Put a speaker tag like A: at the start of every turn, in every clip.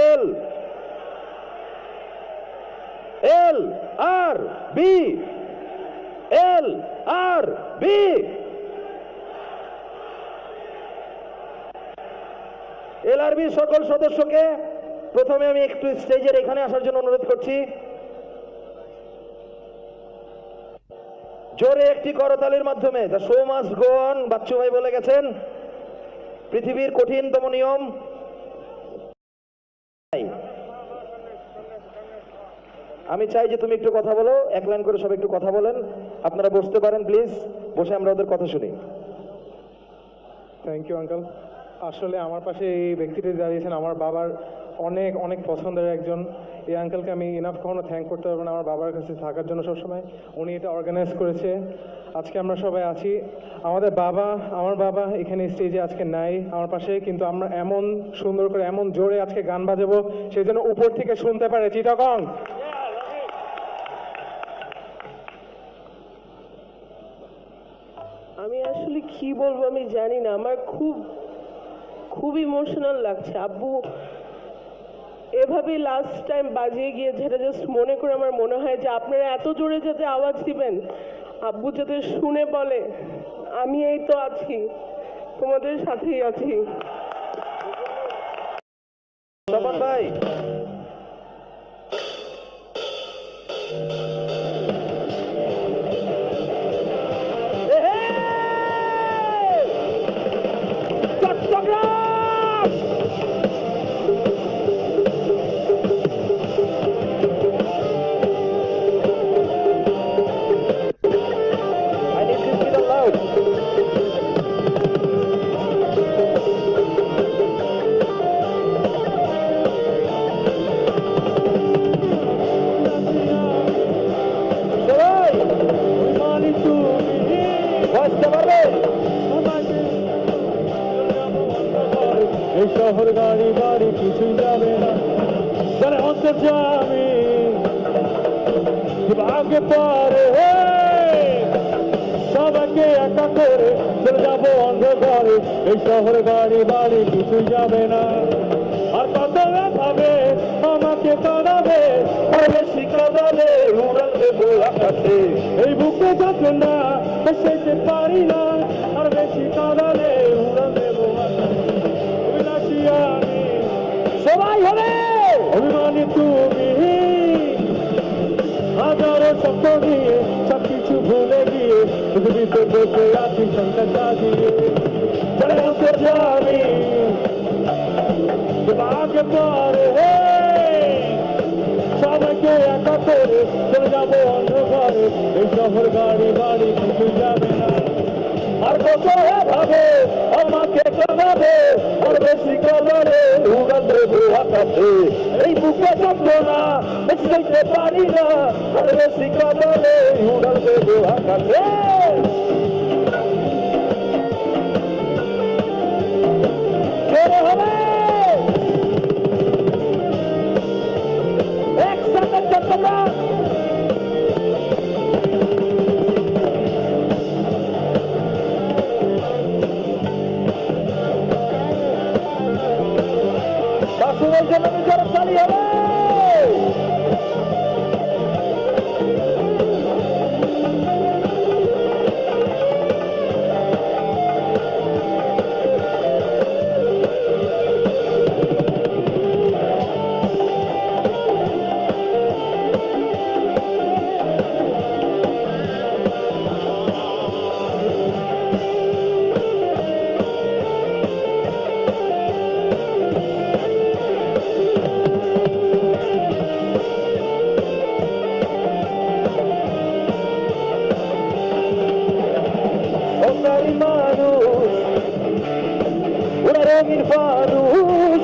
A: এল এল আর B L আর B. LRB সকল সদস্যকে প্রথমে আমি একটু স্টেজের এখানে আসার জন্য অনুরোধ করছি। জোরে একটি করতালির মাধ্যমে the show must go on Bachchu ভাই বলে গেছেন। পৃথিবীর কঠিনতম নিয়ম। আমি চাই যে তুমি একটু কথা বলো, এক লাইন করে সব একটু কথা বলেন। আপনারা বসতে পারেন প্লিজ, বসে আমরা ওদের কথা শুনি।
B: Thank you uncle. আসলে আমার পাশে এই ব্যক্তিটি দাঁড়িয়েছেন আমার বাবার অনেক অনেক পছন্দের একজন। এই আঙ্কেলকে আমি ইনাফ কখনো থ্যাংক করতে পারবো না আমার বাবার কাছে থাকার জন্য সবসময়। উনি এটা অর্গানাইজ করেছে। আজকে আমরা সবাই আছি। আমার বাবা এখানে স্টেজে আজকে নাই আমার পাশে, কিন্তু আমরা এমন সুন্দর করে এমন জোরে আজকে গান বাজাবো সেই জন্য উপর থেকে শুনতে পারে চিটাগং।
C: আমি আসলে কি বলবো আমি জানি না, আমার খুব ইমোশনাল লাগছে। আব্বু এভাবে লাস্ট টাইম বাজিয়ে গিয়ে যেটা জাস্ট মনে করে আমার মনে হয় যে আপনারা এত জোরে যাতে আওয়াজ দিবেন, আব্বু যাতে শুনে বলে আমি এই তো আছি, তোমাদের সাথেই আছি।
A: স্বপন ভাই,
B: এই শহর গাড়ি বাড়ি কিছুই যাবে না, যারা অন্তর্যামী আগে পরে সবাইকে একা করে চলে যাবো অন্ধকারে। এই শহর গাড়ি বাড়ি কিছুই যাবে না। আর কত ভাবে আমাকে কাঁদাবে, শিক্ষা দলে উড়াল দেবো আকাশে। এই বুকে যাচ্ছে না সেতে পারি না, আর বেশি কাঁদালে উড়াল দেবো আকাশে। সবাই হবে অভিমানী তুমি, হাজারো স্বপ্ন নিয়ে সবকিছু ভুলে গিয়ে পৃথিবীতে বসে আছি সংখ্যা চালিয়ে। চলে বসে যাবি আগে পরে সবাইকে একা করে চলে যাবো অন্ধকারে। এই শহর গাড়ি বাড়ি কিছু যাবে না। আর কত ভাবে আমাকে কাঁদাবে, আর বেশি কাঁদালে উড়াল দেবো আকাশে। এই বুকে যন্ত্রণা বেশি দেখতে পারি না, আর বেশি কাঁদালে উড়াল দেবো আকাশে। হবে একসাথে চট্টগ্রাম। বাসুদের জন্য নিজের চালিয়ে হবে। রঙিন ফানুষ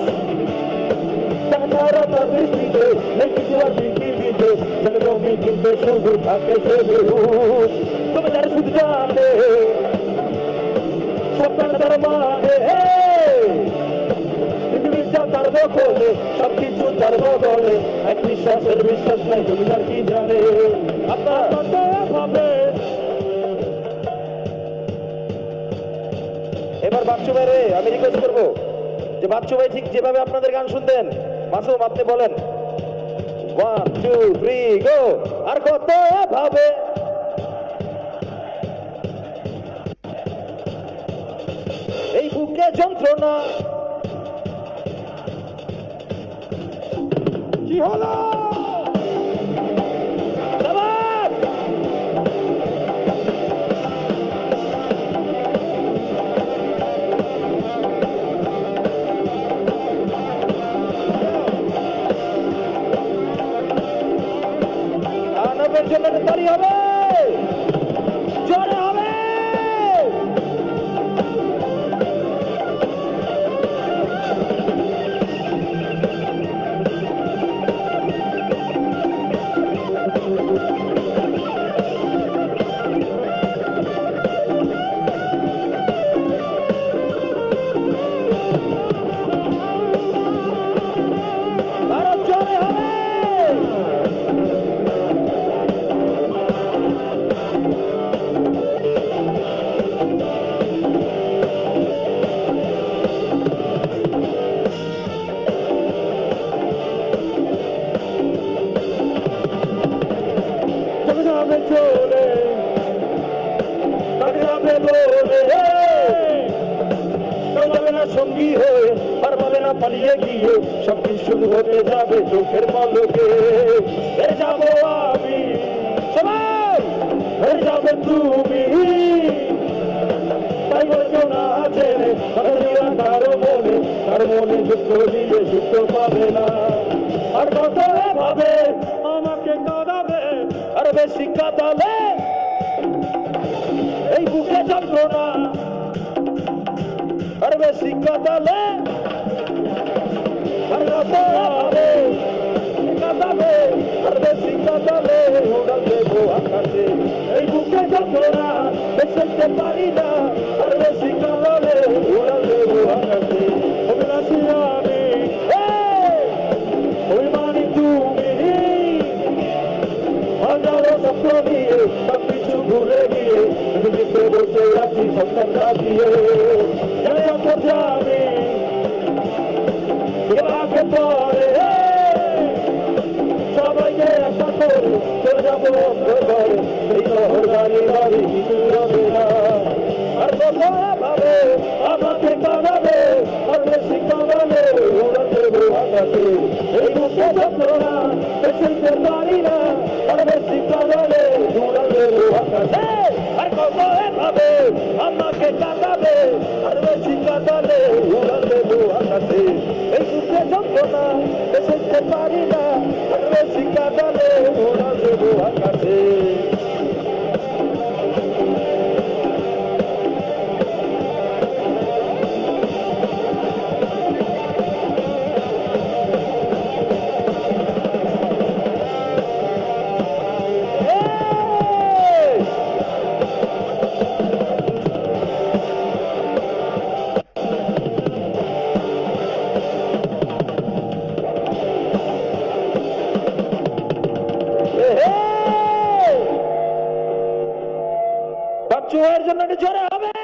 B: সাধারণ বৃষ্টিতে নেকিজুয়ার পৃথিবীতে জনগণই কিন্তু শুধু থাকে সে বেহুশ। তুমি তার শুধু জানে স্বপ্ন তার মানে, পৃথিবীর যা তার দখলে সবকিছু তার বদলে। এক নিঃশ্বাসের বিশ্বাস নাই তুমি তার কি জানে। আপনার ভাবে এবার বাচ্চু ভাই রে আমি রিকোয়েস্ট করবো যে বাচ্চু ভাই ঠিক যেভাবে আপনাদের গান শুনতেন
A: মাসুম আপনি বলেন 1 2 3 গো। আর কত ভাবে এই বুকে যন্ত্রণা
B: কি হলো?
A: শাবাশ! আহনাফের জন্য তারি হবে, জোরে হবে। আরো জোরে হবে।
B: চট্টগ্রামে চলে চট্টগ্রামে বলে
A: পাবে না সঙ্গী হয়ে, আর পাবে না পালিয়ে গিয়ে, সবকিছু শুরু হতে যাবে চোখের পলকে। এর যাবো আমি, সবাই এর যাবে তুমি, তাই বলে কেউ না জেনে কারো মনে দুঃখ দিয়ে সুখ পাবে না। আর কত ভাবে
B: আমাকে কাঁদাবে,
A: আর বেশি কাঁদালে এই বুকে যন্ত্রণা, আর বেশি কাঁদালে আর কত ভাবে কাঁদাবে, আর বেশি কাঁদালে উড়াল দেবো আকাশে। এই বুকে যন্ত্রণা বেসতে পারি না, আর বেশি কাঁদালে উড়াল দেবো আকাশে।
B: অভিলাষী আমি,
A: অভিমানী তুমি, হাজারো স্বপ্ন নিয়ে সবকিছু ভুলে গিয়ে নিজেকে বসে আছি সন্তানটা দিয়ে। যাবে এভাবে পরে সবাইকে একটা করে চলে যাবো অন্ধকারে, এই শহর গাড়ি বাড়ি কিছু রবে না। আর কত ভাবে আমাকে কাঁদাবে, আর বেশি কাঁদালে উড়াল দেবো আকাশে। এই বুকে যন্ত্রণা বেসতে পারি না, আর বেশি কাঁদালে উড়াল দেবো আকাশে। আর কত ভাবে আমাকে কাঁদাবে, আর বেশি কাঁদালে উড়াল দেবো আকাশে। এই বুকে যন্ত্রণা বেসতে পারি না, আর বেশি কাঁদালে উড়াল দেবো আকাশে। বাচ্চু এর জন্য জোরে হবে।